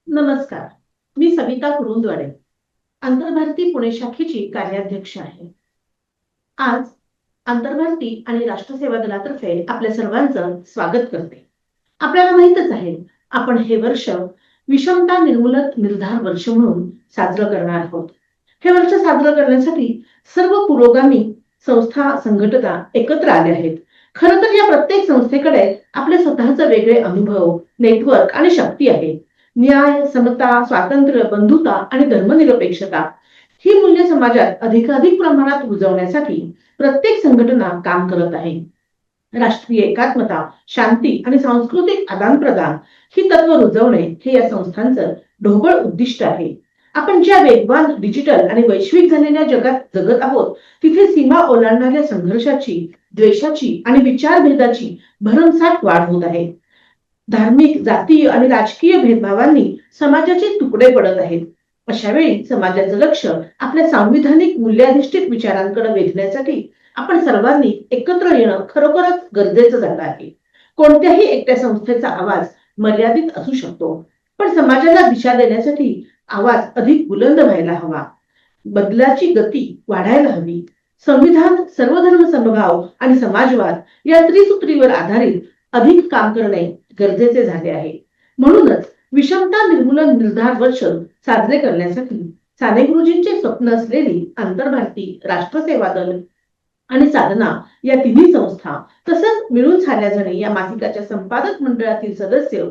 नमस्कार. मी सविता कुरुंदवाडे, आंतरभारती पुणे शाखेची कार्याध्यक्ष आहे. आज आंतरभारती आणि राष्ट्रसेवा दलातर्फे आपल्या सर्वांचं स्वागत करते. आपल्याला माहितच आहे, आपण हे वर्ष विषमता निर्मूलन निर्धार वर्ष म्हणून साजरं करणार आहोत. हे वर्ष साजरं करण्यासाठी सर्व पुरोगामी संस्था संघटना एकत्र आले आहेत. खरं तर या प्रत्येक संस्थेकडे आपले स्वतःचे वेगळे अनुभव, नेटवर्क आणि शक्ती आहे. न्याय, समता, स्वातंत्र्य, बंधुता आणि धर्मनिरपेक्षता ही मूल्य समाजात अधिकाधिक प्रमाणात रुजवण्यासाठी प्रत्येक संघटना काम करत आहे. राष्ट्रीय एकात्मता, शांती आणि सांस्कृतिक आदान-प्रदान ही तत्व रुजवणे हे या संस्थांचं ढोबळ उद्दिष्ट आहे. आपण ज्या वेगवान डिजिटल आणि वैश्विक झालेल्या जगात जगत आहोत, तिथे सीमा ओलांडणाऱ्या संघर्षाची, द्वेषाची आणि विचारभेदाची भरमसाठ वाढ होत आहे. धार्मिक, जातीय आणि राजकीय भेदभावांनी समाजाचे तुकडे पडत आहेत. अशा वेळी समाजाचं लक्ष आपल्या सांविधानिक मूल्याधिष्ठित विचारांकडे वेधण्यासाठी आपण सर्वांनी एकत्र येणं खरोखरच गरजेचं झालं आहे. कोणत्याही एकट्या संस्थेचा आवाज मर्यादित असू शकतो, पण समाजाला दिशा देण्यासाठी आवाज अधिक बुलंद व्हायला हवा. बदलाची गती वाढायला हवी. संविधान, सर्वधर्म समभाव आणि समाजवाद या त्रिसूत्रीवर आधारित अधिक काम करणे गरजेचे झाले आहे. म्हणूनच विषमता निर्मूलन निर्धार वर्ष साजरे करण्यासाठी साने गुरुजींचे स्वप्न असलेली आंतरभारती, राष्ट्रसेवा दल आणि साधना या तिन्ही संस्था, तसंच मिळून साऱ्या जणी या मासिकाच्या संपादक मंडळातील सदस्य,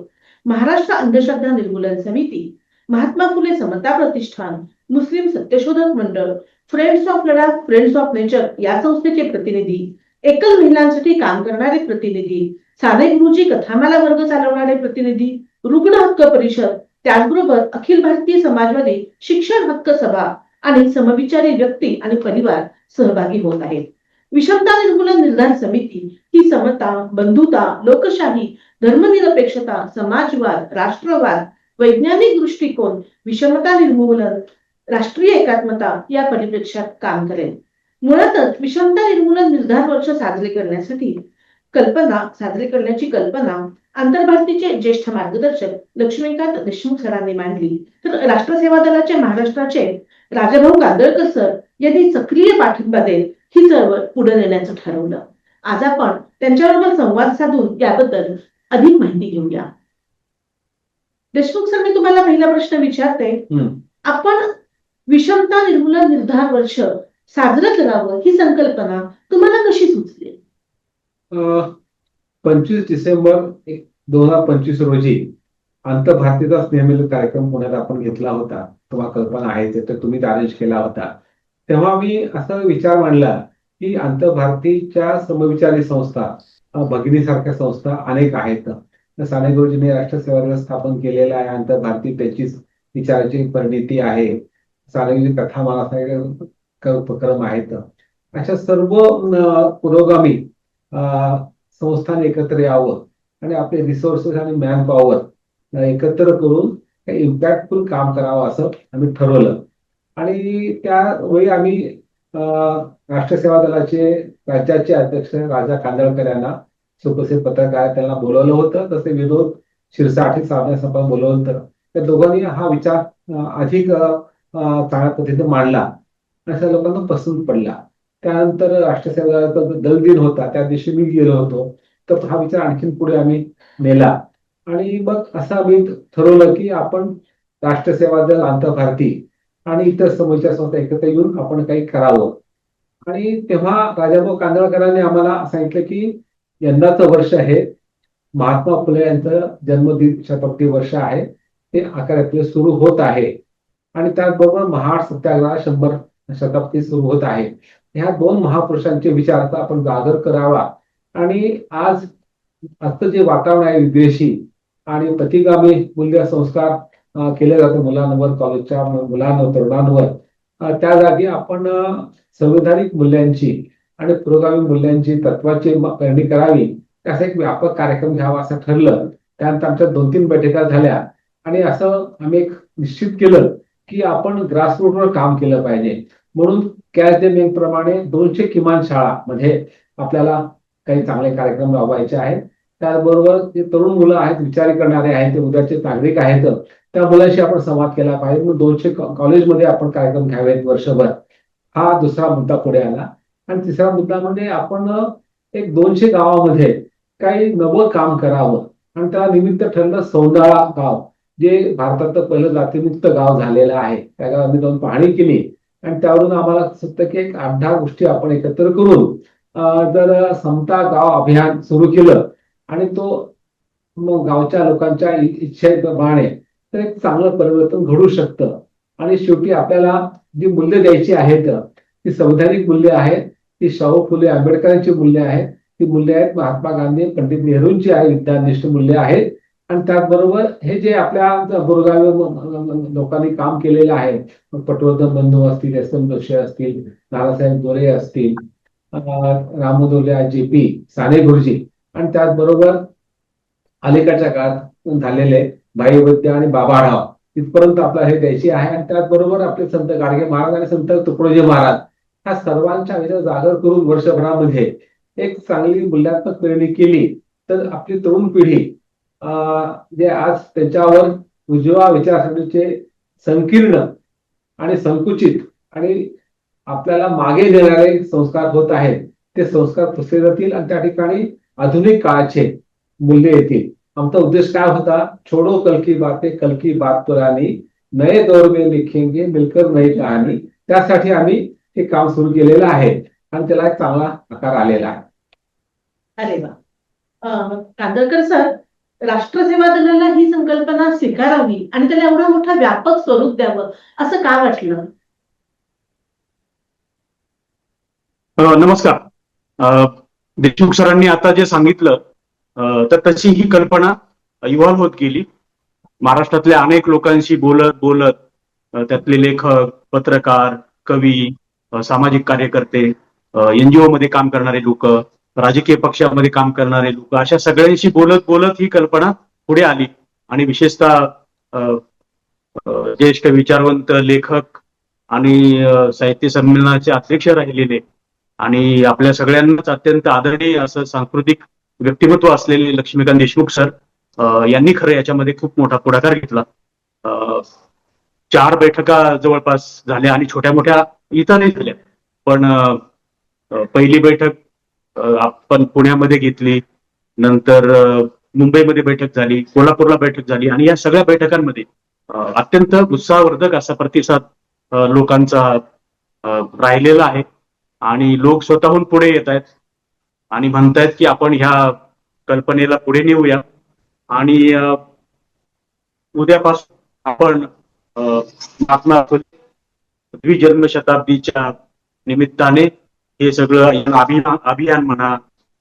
महाराष्ट्र अंधश्रद्धा निर्मूलन समिती, महात्मा फुले समता प्रतिष्ठान, मुस्लिम सत्यशोधक मंडळ, friends of Ladakh, friends of nature या संस्थेचे प्रतिनिधी, एकल महिलांसाठी काम करणारे प्रतिनिधी, साने गुरुजी कथामाला वर्ग चालवणारे प्रतिनिधी, रुग्ण हक्क परिषद, त्याचबरोबर अखिल भारतीय समाजवादी शिक्षण हक्क सभा आणि समविचारी व्यक्ती आणि परिवार सहभागी होत आहेत. विषमता निर्मूलन निर्धार समिती ही समता, बंधुता, लोकशाही, धर्मनिरपेक्षता, समाजवाद, राष्ट्रवाद, वैज्ञानिक दृष्टिकोन, विषमता निर्मूलन, राष्ट्रीय एकात्मता या परिप्रेक्ष्यात काम करेल. मुळातच विषमता निर्मूलन निर्धार वर्ष साजरे करण्याची कल्पना आंतरभारतीचे ज्येष्ठ मार्गदर्शक लक्ष्मीकांत देशमुख सरांनी मांडली, तर राष्ट्रसेवा दलाचे महाराष्ट्राचे राजाभाऊ कांदळकर सर यांनी सक्रिय पाठिंबा देत ही चळवळ पुढे नेण्याचं ठरवलं. आज आपण त्यांच्याबरोबर संवाद साधून याबद्दल अधिक माहिती घेऊया. देशमुख सर, मी तुम्हाला पहिला प्रश्न विचारते. आपण विषमता निर्मूलन निर्धार वर्ष साजरं करावं ही संकल्पना तुम्हाला कशी सुचली? 25 डिसेंबर 2025 रोजी आंतरभारतीचा स्नेहमिलन कार्यक्रम पुण्यात आपण घेतला होता. तुम्हाला कल्पना आहे ते, तर तुम्ही अरेंज केला होता. तेव्हा मी असा विचार मांडला की आंतरभारतीच्या समविचारी संस्था, भगिनीसारख्या संस्था अनेक आहेत. साने गुरुजींनी राष्ट्रसेवा दल स्थापन केलेला आहे. आंतरभारती त्याचीच विचाराची परिणिती आहे. साने गुरुजी कथामाला उपक्रम आहेत. अशा सर्व पुरोगामी संस्थांनी एकत्र यावं आणि आपले रिसोर्सेस आणि मॅन पॉवर एकत्र करून इम्पॅक्टफुल काम करावं असं आम्ही ठरवलं. आणि त्यावेळी आम्ही राष्ट्रसेवा दलाचे राज्याचे अध्यक्ष राजा कांदळकर यांना, सुप्रसिद्ध पत्रकार, त्यांना बोलवलं होतं. तसे विनोद शिरसाठ साधण्यासाठी बोलवलं होतं. त्या दोघांनी हा विचार अधिक चांगल्या पद्धतीने मांडला. अशा लोकांना पसंत पडला. त्यानंतर राष्ट्रसेवा दल दिन होता, त्या दिवशी मी गेलो होतो. तर हा विचार आणखीन पुढे आम्ही नेला आणि मग असं आम्ही ठरवलं की आपण राष्ट्रसेवा दल, आंतरभारती आणि इतर समविचार संस्था एकत्र येऊन आपण काही करावं. आणि तेव्हा राजाभाऊ कांदळकरांनी आम्हाला सांगितलं की यंदाचं वर्ष हे महात्मा फुले यांचं जन्मदिन शताब्दी वर्ष आहे, ते 11 एप्रिल सुरू होत आहे. आणि त्याचबरोबर महाड सत्याग्रह 100 शताब्दी सुरू होत आहे. ह्या दोन महापुरुषांचे विचाराचा आपण जागर करावा. आणि आजचं जे वातावरण आहे विद्वेषी आणि प्रतिगामी मूल्य संस्कार केले जाते मुलांवर, कॉलेजच्या मुलांवर, तरुणांवर, त्या जागी आपण संवैधानिक मूल्यांची आणि पुरोगामी मूल्यांची, तत्वाची पेरणी करावी, त्याचा एक व्यापक कार्यक्रम घ्यावा असं ठरलं. त्यानंतर आमच्या 2-3 बैठका झाल्या आणि असं आम्ही एक निश्चित केलं की आपण ग्रासरूटवर काम केलं पाहिजे. म्हणून कॅच द मेन प्रमाणे 200 किमान शाळा मध्ये आपल्याला काही चांगले कार्यक्रम राबवायचे आहेत. त्याचबरोबर जे तरुण मुलं आहेत, विचार करणारे आहेत, ते उद्याचे नागरिक आहेत, त्या मुलांशी आपण संवाद केला पाहिजे. मग 200 कॉलेजमध्ये आपण कार्यक्रम घ्यावेत वर्षभर, हा दुसरा मुद्दा पुढे आला. आणि तिसरा मुद्दा म्हणजे आपण एक 200 गावामध्ये काही नवं काम करावं. आणि त्याला निमित्त ठरलं सौंदाळा गाव, जे भारतातलं पहिलं जातीमुक्त गाव झालेलं आहे. त्या गावात आम्ही जाऊन पाहणी केली आणि त्यावरून आम्हाला सुचतं की एक 8-10 गोष्टी आपण एकत्र करून जर समता गाव अभियान सुरू केलं आणि तो मग गावच्या लोकांच्या इच्छेप्रमाणे तर एक चांगलं परिवर्तन घडू शकतं. आणि शेवटी आपल्याला जी मूल्य द्यायची आहेत ती संवैधानिक मूल्य आहेत, ती शाहू फुले आंबेडकरांची मूल्य आहेत, ती मूल्य आहेत महात्मा गांधी पंडित नेहरूंची आहे, विद्यानिष्ठ मूल्य आहेत. आणि त्याचबरोबर हे जे आपल्या बुरगावी लोकांनी काम केलेलं आहे, पटवर्धन बंधू असतील, एस.एम. जोशी असतील, नानासाहेब गोरे असतील, रामोदोले जे.पी. साने गुरुजी, आणि त्याचबरोबर अलीकडच्या काळात झालेले भाई वैद्य आणि बाबाराव इथपर्यंत आपल्याला हे द्यायची आहे. आणि त्याचबरोबर आपले संत गाडगे महाराज आणि संत तुकडोजी महाराज ह्या सर्वांच्या विचार जागर करून वर्षभरामध्ये एक चांगली मूल्यांकन पेरणी केली तर आपली तरुण पिढी जे आज त्याच्यावर उजव्या विचारसरणीचे संकीर्ण आणि संकुचित आणि आपल्याला मागे नेणारे संस्कार होत आहेत, ते संस्कार पुसले जातील आणि त्या ठिकाणी आधुनिक काळाचे मूल्य येतील. आमचा उद्देश काय होता? छोडो कल की बात पुरानी, नए दौर में लिखेंगे मिलकर नई कहाणी. त्यासाठी आम्ही हे काम सुरू केलेलं आहे आणि त्याला एक चांगला आकार आलेला आहे. अरे वा. कांदळकर सर, राष्ट्रसेवा दलाला ही संकल्पना स्वीकारावी आणि त्याला एवढं मोठं व्यापक स्वरूप द्यावं असं का वाटलं? नमस्कार. देशमुख सरांनी आता जे सांगितलं तर तशी ही कल्पना इव्हॉल्व्ह होत गेली. महाराष्ट्रातल्या अनेक लोकांशी बोलत बोलत त्यातले लेखक, पत्रकार, कवी, सामाजिक कार्यकर्ते, एनजीओ मध्ये काम करणारे लोक, राजकीय पक्षामध्ये काम करणारे लोक, अशा सगळ्यांशी बोलत बोलत ही कल्पना पुढे आली. आणि विशेषतः ज्येष्ठ विचारवंत लेखक आणि साहित्य संमेलनाचे अध्यक्ष राहिलेले आणि आपल्या सगळ्यांनाच अत्यंत आदरणीय असं सांस्कृतिक व्यक्तिमत्व असलेले लक्ष्मीकांत देशमुख सर यांनी खरं याच्यामध्ये खूप मोठा पुढाकार घेतला. 4 बैठका जवळपास झाल्या आणि छोट्या मोठ्या इथं झाल्या. पण पहिली बैठक आपण पुण्यामध्ये घेतली, नंतर मुंबईमध्ये बैठक झाली, कोल्हापूरला बैठक झाली आणि या सगळ्या बैठकांमध्ये अत्यंत उत्साहवर्धक असा प्रतिसाद लोकांचा राहिलेला आहे. आणि लोक स्वतःहून पुढे येत आहेत आणि म्हणतायत की आपण ह्या कल्पनेला पुढे नेऊया आणि उद्यापासून आपण महात्मा फुले द्विजन्म शताब्दीच्या निमित्ताने हे सगळं अभियान म्हणा,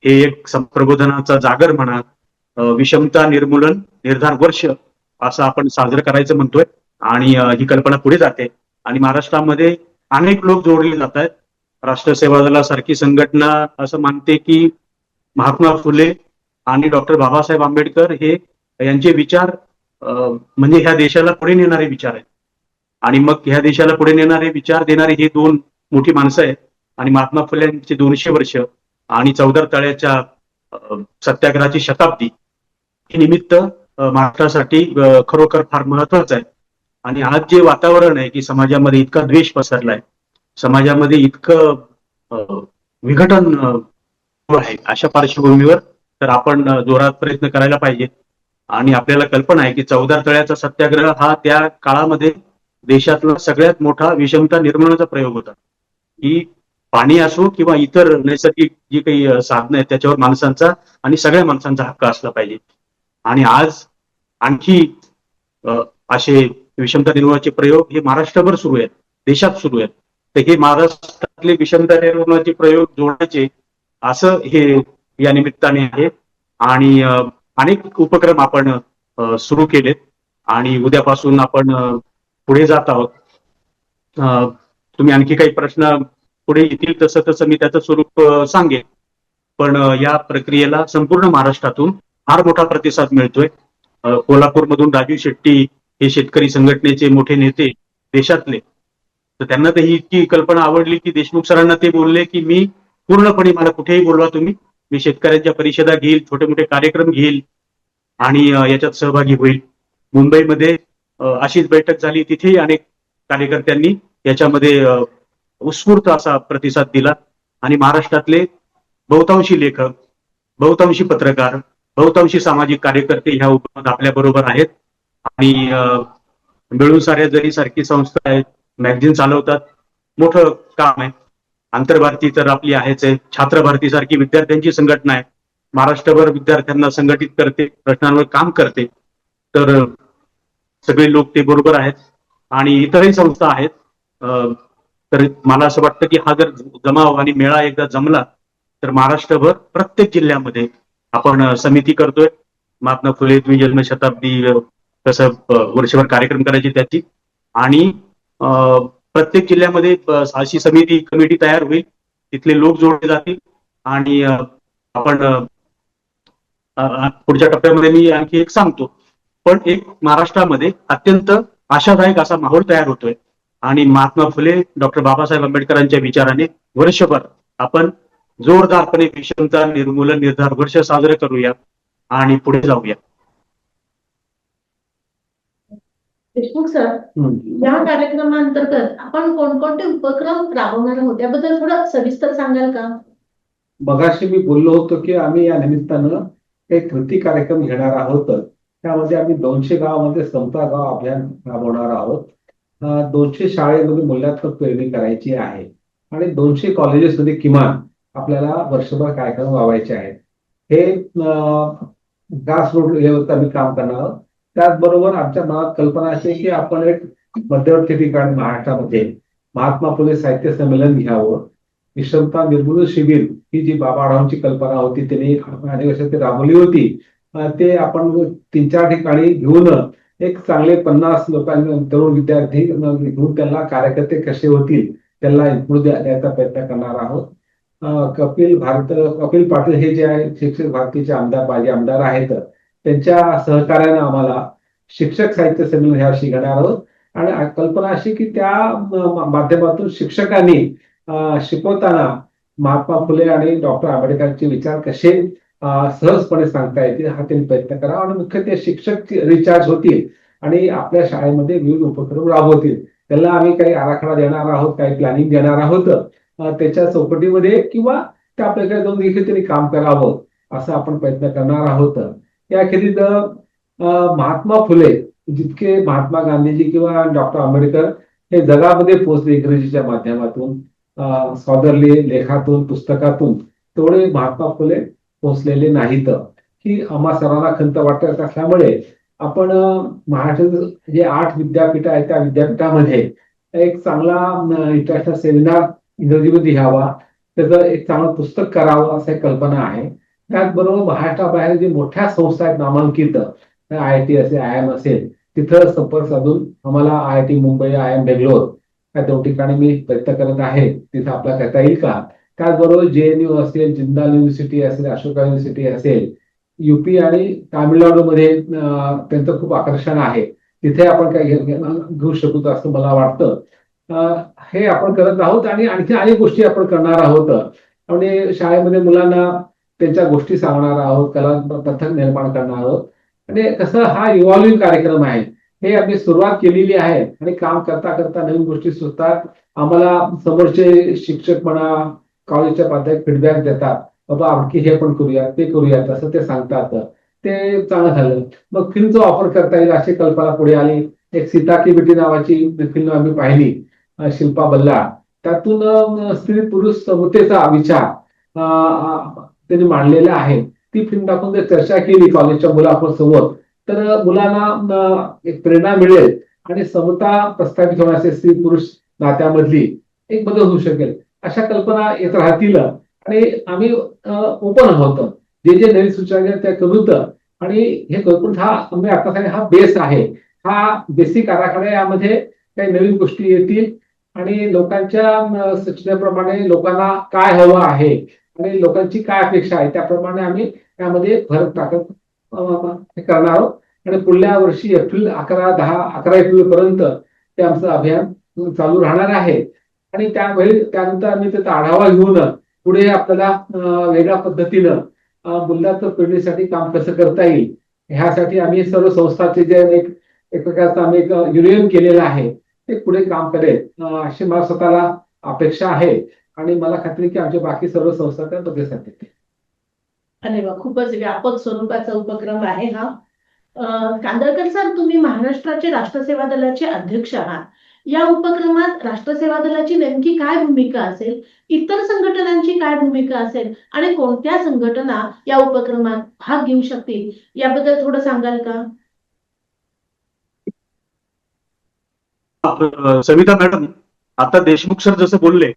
हे एक प्रबोधनाचा जागर म्हणा, विषमता निर्मूलन निर्धार वर्ष असं आपण साजरं करायचं म्हणतोय. आणि ही कल्पना पुढे जाते आणि महाराष्ट्रामध्ये अनेक लोक जोडले जात आहेत. राष्ट्रसेवा दलासारखी संघटना असं मानते की महात्मा फुले आणि डॉक्टर बाबासाहेब आंबेडकर हे यांचे विचार म्हणजे ह्या देशाला पुढे नेणारे विचार आहेत. आणि मग ह्या देशाला पुढे नेणारे विचार देणारे हे 2 मोठी माणसं आहेत. आणि महात्मा फुले यांचे 200 वर्ष आणि चौदार तळ्याच्या सत्याग्रहाची शताब्दी हे निमित्त महाराष्ट्रासाठी खरोखर फार महत्वाचं आहे. आणि आज जे वातावरण आहे की समाजामध्ये इतका द्वेष पसरलाय, समाजामध्ये इतकं विघटन आहे, अशा पार्श्वभूमीवर तर आपण जोरात प्रयत्न करायला पाहिजे. आणि आपल्याला कल्पना आहे की चौदार तळ्याचा सत्याग्रह हा त्या काळामध्ये देशातला सगळ्यात मोठा विषमता निर्मूलनाचा प्रयोग होता. की पाणी असो किंवा इतर नैसर्गिक जी काही साधनं आहेत त्याच्यावर माणसांचा आणि सगळ्या माणसांचा हक्क असला पाहिजे. आणि आज आणखी असे विषमता निर्मूलनाचे प्रयोग हे महाराष्ट्रभर सुरू आहेत, देशात सुरू आहेत. तर हे महाराष्ट्रातले विषमता निर्मूलनाचे प्रयोग जोडायचे असं हे या निमित्ताने आहे. आणि अनेक उपक्रम आपण सुरू केलेत आणि उद्यापासून आपण पुढे जात आहोत. तुम्ही आणखी काही प्रश्न पुढे येतील तसं तसं मी त्याचं स्वरूप सांगेन. पण या प्रक्रियेला संपूर्ण महाराष्ट्रातून फार मोठा प्रतिसाद मिळतोय. कोल्हापूरमधून राजू शेट्टी हे शेतकरी संघटनेचे मोठे नेते देशातले, तर त्यांना तर ही इतकी कल्पना आवडली की देशमुख सरांना ते बोलले की मी पूर्णपणे, मला कुठेही बोलवा तुम्ही, मी शेतकऱ्यांच्या परिषदा घेईल, छोटे मोठे कार्यक्रम घेईल आणि याच्यात सहभागी होईल. मुंबईमध्ये अशीच बैठक झाली, तिथेही अनेक कार्यकर्त्यांनी याच्यामध्ये उत्स्फूर्त असा प्रतिसाद दिला आणि महाराष्ट्रातले बहुतांशी लेखक, बहुतांशी पत्रकार, बहुतांशी सामाजिक कार्यकर्ते ह्या उपक्रमात आपल्या बरोबर आहेत आणि मिळून साऱ्या जरी सारखी संस्था आहेत, मॅगझिन चालवतात, मोठं काम आहे. आंतरभारती तर आपली आहेच आहे. छात्र भारती सारखी विद्यार्थ्यांची संघटना आहे, महाराष्ट्रभर विद्यार्थ्यांना संघटित करते, प्रश्नांवर काम करते. तर सगळे लोक ते बरोबर आहेत आणि इतरही संस्था आहेत. तर मला असं वाटतं की हा जर जमाव आणि मेळा एकदा जमला तर महाराष्ट्रभर प्रत्येक जिल्ह्यामध्ये आपण समिती करतोय. महात्मा फुले द्विजन्म शताब्दी कसं वर्षभर कार्यक्रम करायचे त्याची, आणि प्रत्येक जिल्ह्यामध्ये अशी समिती कमिटी तयार होईल, तिथले लोक जोडले जातील आणि आपण पुढच्या टप्प्यामध्ये मी आणखी एक सांगतो. पण एक महाराष्ट्रामध्ये अत्यंत आशादायक असा माहोल तयार होतोय आणि महात्मा फुले डॉक्टर बाबासाहेब आंबेडकरांच्या विचाराने वर्षभर आपण जोरदारपणे विषमता निर्मूलन निर्धार वर्ष साजरे करूया आणि पुढे जाऊया. देशमुख सर, या कार्यक्रमांतर्गत आपण कोणकोणते उपक्रम राबवणार आहोत याबद्दल थोडं सविस्तर सांगाल का? मगाशी मी बोललो होतो की आम्ही या निमित्तानं एक कृती कार्यक्रम घेणार आहोत. त्यामध्ये आम्ही 200 गावामध्ये समता गाव अभियान राबवणार आहोत. 200 शाळेमध्ये मूल्यांकन पेरणी करायची आहे आणि 200 कॉलेजेसमध्ये किमान आपल्याला वर्षभर कार्यक्रम राबवायचे आहेत. हे ग्रास रूट लेवलचं आम्ही काम करणार आहोत. त्याचबरोबर आमच्या मनात कल्पना अशी की आपण एक मध्यवर्ती ठिकाणी महाराष्ट्रामध्ये महात्मा फुले साहित्य संमेलन घ्यावं. विषमता निर्मूलन शिबिर ही जी बाबा आढावांची कल्पना होती त्यांनी अनेक वर्षात राबवली होती, ते आपण 3-4 ठिकाणी घेऊन एक चांगले 50 लोकांना, तरुण विद्यार्थी घेऊन त्यांना कार्यकर्ते कसे होतील त्यांना इनपुट द्यायचा प्रयत्न करणार आहोत. कपिल पाटील हे जे आहे शिक्षक भारतीचे आमदार, माजी आमदार आहेत, त्यांच्या सहकार्याने आम्हाला शिक्षक साहित्य संमेलन ह्या वर्षी घेणार आहोत आणि कल्पना अशी की त्या माध्यमातून शिक्षकांनी शिकवताना महात्मा फुले आणि डॉक्टर आंबेडकरांचे विचार कसे सहजपणे सांगता येतील हा त्यांनी प्रयत्न करावा आणि मुख्य ते शिक्षक रिचार्ज होतील आणि आपल्या शाळेमध्ये विविध उपक्रम राबवतील. त्याला आम्ही काही आराखडा देणार आहोत, काही प्लॅनिंग देणार आहोत. त्याच्या चौकटीमध्ये किंवा त्या आपल्याकडे जाऊन देखील त्यांनी काम करावं असं आपण प्रयत्न करणार आहोत. याखेरीज महात्मा फुले जितके महात्मा गांधीजी किंवा डॉक्टर आंबेडकर हे जगामध्ये पोहोचले इंग्रजीच्या माध्यमातून, सौदरली लेखातून, पुस्तकातून, तेवढे महात्मा फुले पोहोचलेले नाहीत. ही आम्हा सर्वांना खंत वाटत असल्यामुळे आपण महाराष्ट्रात जे 8 विद्यापीठ आहेत त्या विद्यापीठामध्ये एक चांगला इंटरनॅशनल सेमिनार इंग्रजीमध्ये घ्यावा, त्याचं एक चांगलं पुस्तक करावं असं एक कल्पना आहे. त्याचबरोबर महाराष्ट्राबाहेर जे मोठ्या संस्था आहेत नामांकित, IIT असेल, IIM असेल, तिथं संपर्क साधून आम्हाला IIT मुंबई, IIM बेंगलोर या 2 ठिकाणी मी प्रयत्न करत आहे, तिथं आपला करता येईल का. त्याचबरोबर JNU असेल, जिंदाल युनिव्हर्सिटी असेल, अशोका युनिव्हर्सिटी असेल, UP आणि तामिळनाडूमध्ये त्यांचं खूप आकर्षण आहे, तिथे आपण काही घेऊ शकतो असं मला वाटतं. हे आपण करत आहोत आणि आणखी अनेक गोष्टी आपण करणार आहोत आणि शाळेमध्ये मुलांना त्यांच्या गोष्टी सांगणार आहोत, कला पथक निर्माण करणार आहोत. आणि कसं हा इव्हॉल्विंग कार्यक्रम आहे, हे आम्ही सुरुवात केलेली आहे आणि काम करता करता नवीन गोष्टी सुचतात. आम्हाला समोरचे शिक्षक म्हणा, कॉलेजच्या प्राध्यापक फीडबॅक देतात, बाबा आणखी हे पण करूयात, ते करूयात असं ते सांगतात, ते चांगलं झालं. मग फिल्मचा वापर करता येईल अशी कल्पना पुढे आली. एक सीता की बेटी नावाची फिल्म आम्ही पाहिली, शिल्पा बल्लाळ, त्यातून स्त्री पुरुष समतेचा विचार त्यांनी मांडलेला आहे. ती फिल्म दाखवून जर चर्चा केली कॉलेजच्या मुलांसमोर तर मुलांना एक प्रेरणा मिळेल आणि समता प्रस्थापित होण्याचे स्त्री पुरुष नात्यामधली एक बदल होऊ शकेल. अशा कल्पना येत राहतील आणि आम्ही ओपन आहोत, जे जे नवीन सूचना त्या करूत आणि हे कल्पना हा आम्ही आता हा बेस आहे, हा बेसिक आराखडा, यामध्ये काही नवीन गोष्टी येतील आणि लोकांच्या सूचनेप्रमाणे लोकांना काय हवं आहे आणि लोकांची काय अपेक्षा आहे त्याप्रमाणे आम्ही त्यामध्ये भर टाकत करणार आहोत. आणि पुढल्या वर्षी 11 एप्रिल पर्यंत ते आमचं अभियान चालू राहणार आहे आणि त्यावेळी त्यानंतर आम्ही त्याचा आढावा घेऊन पुढे आपल्याला वेगळ्या पद्धतीनं मूल्याचं पिढीसाठी काम कसं करता येईल ह्यासाठी आम्ही सर्व संस्थांचे जे एक प्रकारचं आम्ही एक युनियन केलेलं आहे ते पुढे काम करेल अशी मला स्वतःला अपेक्षा आहे आणि मला खात्री की आमच्या बाकी सर्व संस्था त्या प्रतिसाद देतील. अरे वा, खूपच व्यापक स्वरूपाचा उपक्रम आहे हा. कांदळकर सर, तुम्ही महाराष्ट्राचे राष्ट्रसेवा दलाचे अध्यक्ष आहात. या उपक्रमात राष्ट्रसेवा दलाची नेमकी काय भूमिका असेल, इतर संघटनांची काय भूमिका असेल आणि कोणत्या संघटना या उपक्रमात भाग घेऊ शकतील याबद्दल थोडं सांगाल का? सविता मॅडम, आता देशमुख सर जसं बोलले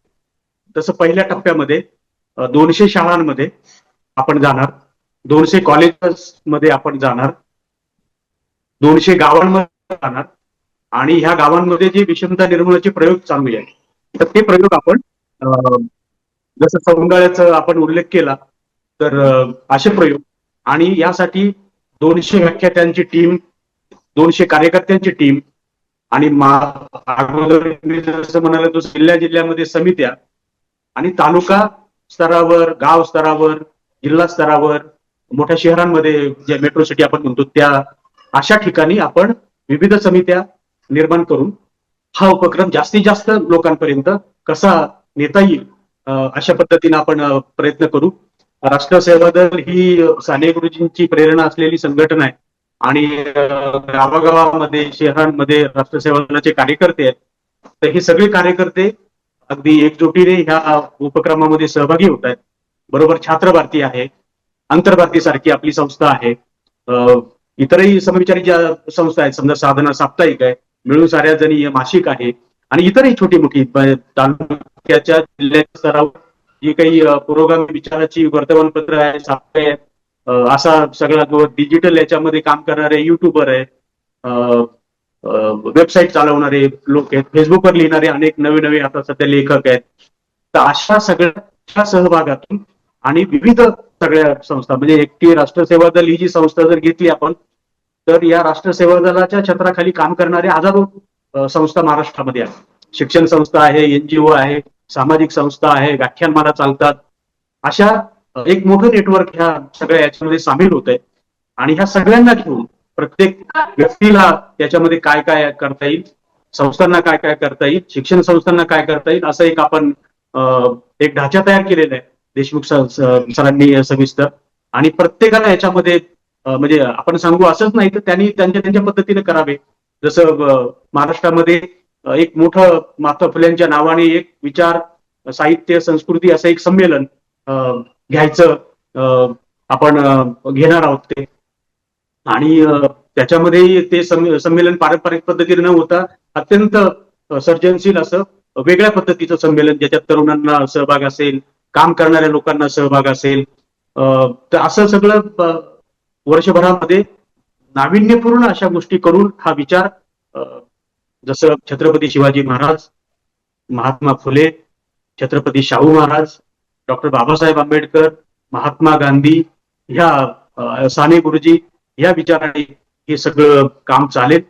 तसं पहिल्या टप्प्यामध्ये 200 शाळांमध्ये आपण जाणार, 200 कॉलेजेसमध्ये आपण जाणार, 200 गावांमध्ये जाणार आणि ह्या गावांमध्ये जे विषमता निर्मूलनाचे प्रयोग चालू आहे तर ते प्रयोग आपण जसं सौंगाळ्याचा आपण उल्लेख केला तर असे प्रयोग आणि यासाठी 200 व्याख्यात्यांची टीम, 200 कार्यकर्त्यांची टीम आणि अगोदर जसं म्हणाले तो जिल्ह्यामध्ये समित्या आणि तालुका स्तरावर, गाव स्तरावर, जिल्हा स्तरावर, मोठ्या शहरांमध्ये जे मेट्रो सिटी आपण म्हणतो त्या अशा ठिकाणी आपण विविध समित्या निर्माण करून हा उपक्रम जास्तीत जास्त लोकांपर्यंत कसा नेता येईल अशा पद्धतीने आपण प्रयत्न करू. राष्ट्रसेवा दल ही साने गुरुजींची प्रेरणा असलेली संघटना आहे आणि गावागावामध्ये, शहरांमध्ये राष्ट्रसेवा दलाचे कार्यकर्ते आहेत. तर हे सगळे कार्यकर्ते अगदी एकजुटीने ह्या उपक्रमामध्ये सहभागी होत आहेत. बरोबर छात्र भारती आहे, अंतर्भारती सारखी आपली संस्था आहे, इतरही समविचारी ज्या संस्था आहेत, समजा साधना साप्ताहिक आहे, मिळून साऱ्या जणी मासिक आहे आणि इतरही छोटी मोठी तालुक्याच्या जिल्ह्याच्या स्तरावर जी काही पुरोगामी विचाराची वर्तमानपत्र आहे, साप्ताहिक आहे, असा सगळा जो डिजिटल याच्यामध्ये काम करणारे युट्यूबर आहे, वेबसाईट चालवणारे लोक आहेत, फेसबुकवर लिहिणारे अनेक नवे नवे आता सध्या लेखक आहेत. तर अशा सगळ्या सहभागातून आणि विविध सगळ्या संस्था म्हणजे एकटी राष्ट्रसेवा दल ही जी संस्था जर घेतली आपण तर या राष्ट्रसेवा दलाच्या छत्राखाली काम करणारे हजारो संस्था महाराष्ट्रामध्ये आहेत. शिक्षण संस्था आहे, NGO आहे, सामाजिक संस्था आहे, व्याख्यानमाला चालतात. अशा एक मोठं नेटवर्क ह्या सगळ्या याच्यामध्ये सामील होत आहे आणि ह्या सगळ्यांना घेऊन प्रत्येक व्यक्तीला त्याच्यामध्ये काय काय करता येईल, संस्थांना काय काय करता येईल, शिक्षण संस्थांना काय करता येईल असं एक आपण एक ढाचा तयार केलेला आहे देशमुख सरांनी सविस्तर. आणि प्रत्येकाला याच्यामध्ये म्हणजे आपण सांगू असंच नाही तर त्यांनी त्यांच्या पद्धतीने करावे. जसं महाराष्ट्रामध्ये एक मोठं महात्मा फुलेंच्या नावाने एक विचार, साहित्य, संस्कृती असं एक संमेलन घ्यायचं आपण घेणार आहोत ते. आणि त्याच्यामध्ये ते संमेलन पारंपरिक पद्धतीने न होता अत्यंत सर्जनशील असं वेगळ्या पद्धतीचं संमेलन ज्याच्यात तरुणांना सहभाग असेल, काम करणाऱ्या लोकांना सहभाग असेल. तर असं सगळं वर्षभरामध्ये नाविन्यपूर्ण अशा गोष्टी करून हा विचार जसं छत्रपती शिवाजी महाराज, महात्मा फुले, छत्रपती शाहू महाराज, डॉक्टर बाबासाहेब आंबेडकर, महात्मा गांधी, ह्या साने गुरुजी या विचाराने हे सगळं काम चालेल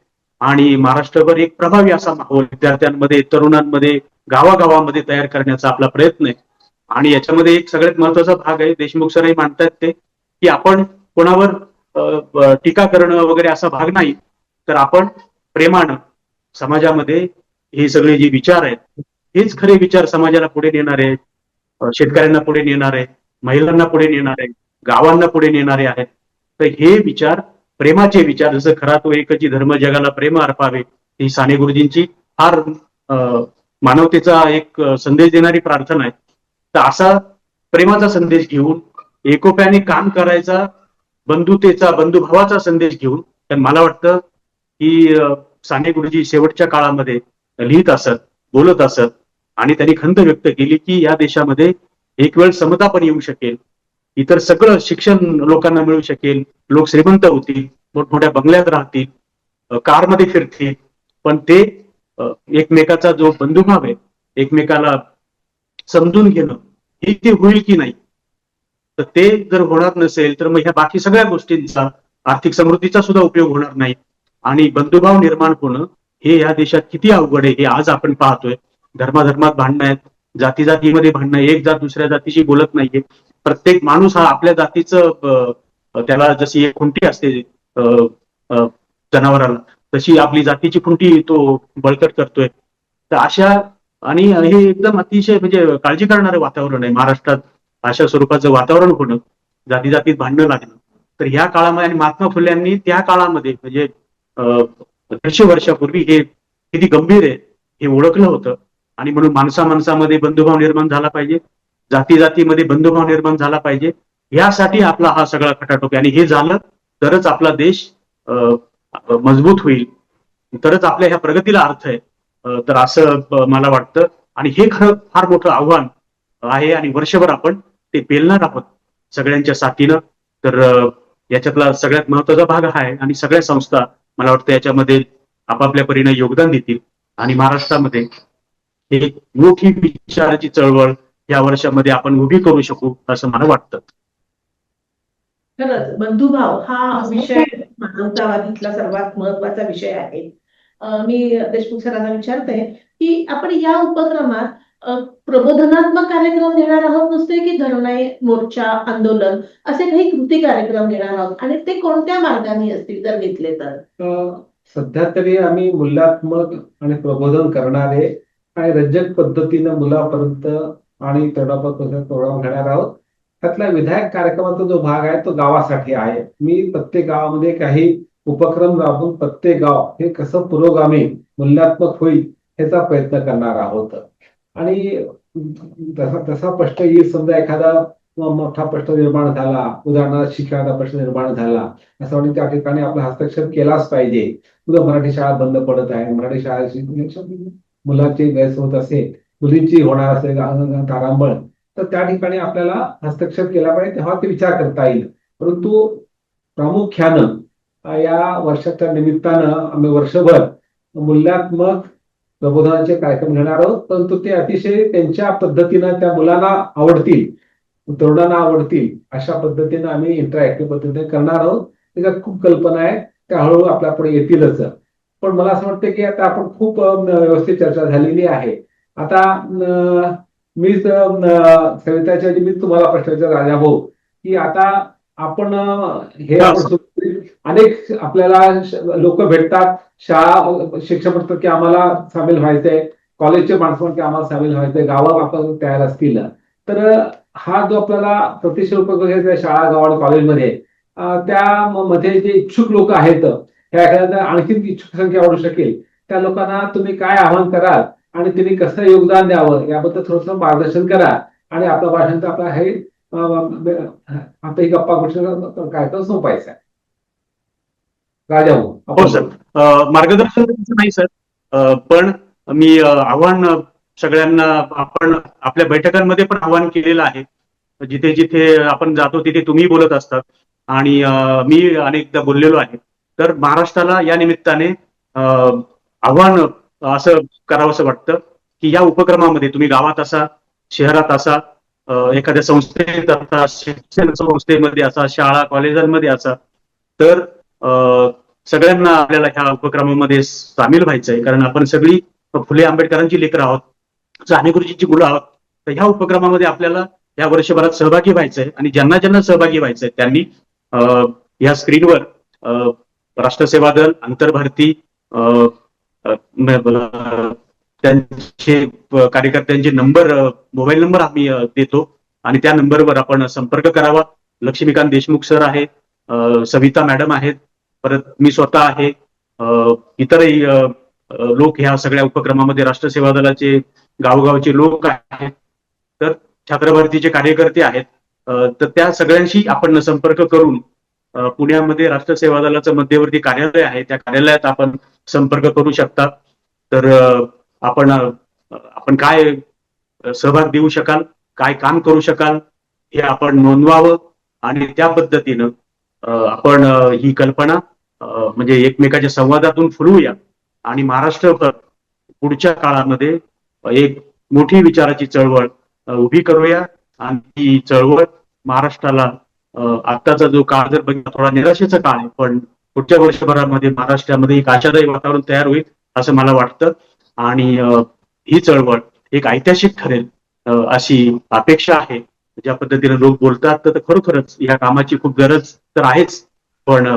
आणि महाराष्ट्रभर एक प्रभावी असा माहोल विद्यार्थ्यांमध्ये, तरुणांमध्ये, गावागावामध्ये तयार करण्याचा आपला प्रयत्न आहे. आणि याच्यामध्ये एक सगळ्यात महत्वाचा भाग आहे, देशमुख सरही मांडतात ते, की आपण कोणावर टीका करणं वगैरे असा भाग नाही, तर आपण प्रेमानं समाजामध्ये हे सगळे जे विचार आहेत हेच खरे विचार समाजाला पुढे नेणारे आहेत, शेतकऱ्यांना पुढे नेणारे, महिलांना पुढे नेणारे, गावांना पुढे नेणारे आहेत. तर हे विचार, प्रेमाचे विचार, जसं खरा तो एकची धर्म जगाला प्रेम अर्पावे, ही साने गुरुजींची फार मानवतेचा एक संदेश देणारी प्रार्थना आहे. तर असा प्रेमाचा संदेश घेऊन, एकोप्याने काम करायचा, बंधुतेचा, बंधुभावाचा संदेश घेऊन, तर मला वाटतं की साने गुरुजी शेवटच्या काळामध्ये लिहित असत, बोलत असत आणि त्यांनी खंत व्यक्त केली की या देशामध्ये एक वेळ समता पण येऊ शकेल, इतर सगळं शिक्षण लोकांना मिळू शकेल, लोक श्रीमंत होतील, मोठमोठ्या बंगल्यात राहतील, कारमध्ये फिरतील, पण ते एकमेकाचा जो बंधुभाव आहे, एकमेकाला समजून घेणं, हे ते होईल की नाही. तर ते जर होणार नसेल तर मग ह्या बाकी सगळ्या गोष्टींचा, आर्थिक समृद्धीचा सुद्धा उपयोग होणार नाही. आणि बंधुभाव निर्माण होणं हे या देशात किती अवघड आहे हे आज आपण पाहतोय. धर्माधर्मात भांडणं आहेत, जातीमध्ये भांडणं, एक जात दुसऱ्या जातीशी बोलत नाहीये. प्रत्येक माणूस हा आपल्या जातीचं त्याला जशी एक खुंटी असते अ, अ, जनावराला, तशी आपली जातीची खुंटी तो बळकट करतोय. तर अशा आणि हे एकदम अतिशय म्हणजे काळजी करणारं वातावरण आहे महाराष्ट्रात. अशा स्वरूपाचं वातावरण होणं, जातीत भांडणं लागणं. तर ह्या काळामध्ये आणि महात्मा फुल्यांनी त्या काळामध्ये म्हणजे 150 वर्षापूर्वी हे किती गंभीर आहे हे ओळखलं होतं. आणि म्हणून माणसामध्ये बंधुभाव निर्माण झाला पाहिजे, जातीमध्ये बंधुभाव निर्माण झाला पाहिजे, यासाठी आपला हा सगळा खटाटोप आहे. आणि हे झालं तरच आपला देश मजबूत होईल, तरच आपल्या ह्या प्रगतीला अर्थ आहे. तर असं मला वाटतं. आणि हे खरं फार मोठं आव्हान आहे आणि वर्षभर आपण ते पेलणार आहोत सगळ्यांच्या साथीनं. तर याच्यातला सगळ्यात महत्वाचा भाग हा आहे आणि सगळ्या संस्था मला वाटतं याच्यामध्ये आपापल्या परीने योगदान देतील आणि महाराष्ट्रामध्ये एक मोठी विचाराची चळवळ या वर्षामध्ये आपण उभी करू शकू असं मला वाटतं. खरंच बंधुभाव हा विषय मानवतावादीतला सर्वात महत्वाचा विषय आहे. मी देशमुख सरांना विचारते की आपण या उपक्रमात प्रबोधनात्मक कार्यक्रम घेणार आहोत नुसते, की धरणे, मोर्चा, आंदोलन असे काही कृती कार्यक्रम घेणार आहोत, आणि ते कोणत्या मार्गाने असतील जर घेतले तर? सध्या तरी आम्ही मूल्यात्मक आणि प्रबोधन करणारे आणि रंजक पद्धतीनं मुलापर्यंत आणि तरुणापर्यंत प्रोग्राम घेणार आहोत. त्यातला विधायक कार्यक्रमाचा जो भाग आहे तो गावासाठी आहे. मी प्रत्येक गावामध्ये काही उपक्रम राबवून प्रत्येक गाव हे कसं पुरोगामी मूल्यात्मक होईल ह्याचा प्रयत्न करणार आहोत. आणि तसा प्रश्न येईल, समजा एखादा मोठा प्रश्न निर्माण झाला, उदाहरणार्थ शिक्षणाचा प्रश्न निर्माण झाला, असं वाटतं त्या ठिकाणी आपला हस्तक्षेप केलाच पाहिजे. उद्या मराठी शाळा बंद पडत आहे, मराठी शाळेची मुलांची गैरसोय होत असेल, मुलींची होणार असेल तारांबळ, तर त्या ठिकाणी आपल्याला हस्तक्षेप केला पाहिजे, तेव्हा ते विचार करता येईल. परंतु प्रामुख्यानं या वर्षाच्या निमित्तानं आम्ही वर्षभर मूल्यात्मक प्रबोधनाचे कार्यक्रम घेणार आहोत. परंतु ते अतिशय त्यांच्या पद्धतीनं त्या मुलांना आवडतील, तरुणांना आवडतील अशा पद्धतीनं आम्ही इंटरॅक्टिव्ह पद्धतीने करणार आहोत. त्याच्यात खूप कल्पना आहे, त्या हळूहळू आपल्या पुढे येतीलच. पण मला असं वाटतं की आता आपण खूप व्यवस्थित चर्चा झालेली आहे. आता मीच सविताच्या मी तुम्हाला प्रश्न विचार राजा भाऊ, की आता आपण हे आपण अनेक आपल्याला लोक भेटतात, शाळा शिक्षक म्हणतात की आम्हाला सामील व्हायचंय, कॉलेजचे माणसं म्हणतात की आम्हाला सामील व्हायचंय, गावात आपण तयार असतील. तर हा जो आपल्याला प्रतिष्ठित उपक्रम घ्यायचा शाळा, गाव आणि कॉलेजमध्ये, त्यामध्ये जे इच्छुक लोक आहेत, ह्या आणखी इच्छुक संख्या वाढू शकेल, त्या लोकांना तुम्ही काय आवाहन कराल आणि त्यांनी कसं योगदान द्यावं याबद्दल थोडंसं मार्गदर्शन करा. आणि आपलं भाषण आपला हे आता ही गप्पा गोष्टी कार्यक्रम संपायचा आहे. राजा हो सर, मार्गदर्शन नाही सर, पण मी आव्हान सगळ्यांना, आपण आपल्या बैठकांमध्ये पण आव्हान केलेलं आहे. जिथे जिथे आपण जातो तिथे तुम्ही बोलत असतात आणि मी अनेकदा बोललेलो आहे. तर महाराष्ट्राला या निमित्ताने आव्हान असं करावंसं वाटतं की या उपक्रमामध्ये तुम्ही गावात असा, शहरात असा, एखाद्या संस्थेत असा, शिक्षण संस्थेमध्ये असा, शाळा कॉलेजांमध्ये असा, तर सगळ्यांना आपल्याला ह्या उपक्रमामध्ये सामील व्हायचंय. कारण आपण सगळी फुले आंबेडकरांची लेकरं आहोत, साने गुरुजींची मुलं आहोत. तर ह्या उपक्रमामध्ये आपल्याला या वर्षभरात सहभागी व्हायचंय आणि ज्यांना ज्यांना सहभागी व्हायचंय त्यांनी या स्क्रीनवर राष्ट्रसेवा दल, आंतरभारती त्यांचे कार्यकर्त्यांचे नंबर, मोबाईल नंबर आम्ही देतो आणि त्या नंबरवर आपण संपर्क करावा. लक्ष्मीकांत देशमुख सर आहे, सविता मॅडम आहेत, परत मी स्वतः आहे, इतरही लोक ह्या सगळ्या उपक्रमामध्ये राष्ट्रसेवा दलाचे गावोगावचे लोक आहेत, तर छात्रभारतीचे कार्यकर्ते आहेत. तर त्या सगळ्यांशी आपण संपर्क करून पुण्यामध्ये राष्ट्रसेवा दलाचं मध्यवर्ती कार्यालय आहे, त्या कार्यालयात आपण संपर्क करू शकता. तर आपण काय सहभाग देऊ शकाल, काय काम करू शकाल हे आपण नोंदवावं आणि त्या पद्धतीनं आपण ही कल्पना म्हणजे एकमेकाच्या संवादातून फुलवूया आणि महाराष्ट्रभर पुढच्या काळामध्ये एक मोठी विचाराची चळवळ उभी करूया. आणि ही चळवळ महाराष्ट्राला, आत्ताचा जो काळ जर बघितला थोडा निराशेचा काळ आहे, पण पुढच्या वर्षभरामध्ये महाराष्ट्रामध्ये एक आशादायी वातावरण तयार होईल असं मला वाटतं. आणि ही चळवळ एक ऐतिहासिक ठरेल अशी अपेक्षा आहे. ज्या पद्धतीने लोक बोलतात तर खरोखरच या कामाची खूप गरज तर आहेच, पण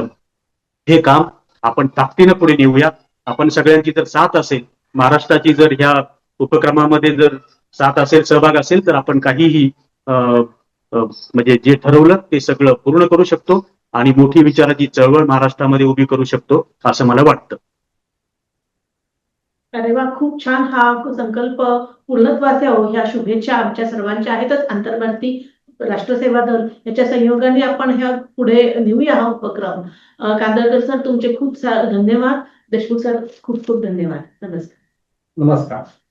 हे काम आपण ताकदीनं पुढे नेऊया. आपण सगळ्यांची जर साथ असेल, महाराष्ट्राची जर ह्या उपक्रमामध्ये जर साथ असेल, सहभाग असेल, तर आपण काहीही म्हणजे जे ठरवलं ते सगळं पूर्ण करू शकतो आणि मोठी विचाराची चळवळ महाराष्ट्रामध्ये उभी करू शकतो असं मला वाटतं. अरे वा, खूप छान. हा संकल्प पूर्णत्वास यावो ह्या शुभेच्छा आमच्या सर्वांच्या आहेतच. आंतरभारती राष्ट्रसेवा दल याच्या संयोगाने आपण ह्या पुढे नेऊया हा उपक्रम. कांदळकर सर, तुमचे खूप धन्यवाद. देशमुख सर, खूप खूप धन्यवाद. नमस्कार. नमस्कार.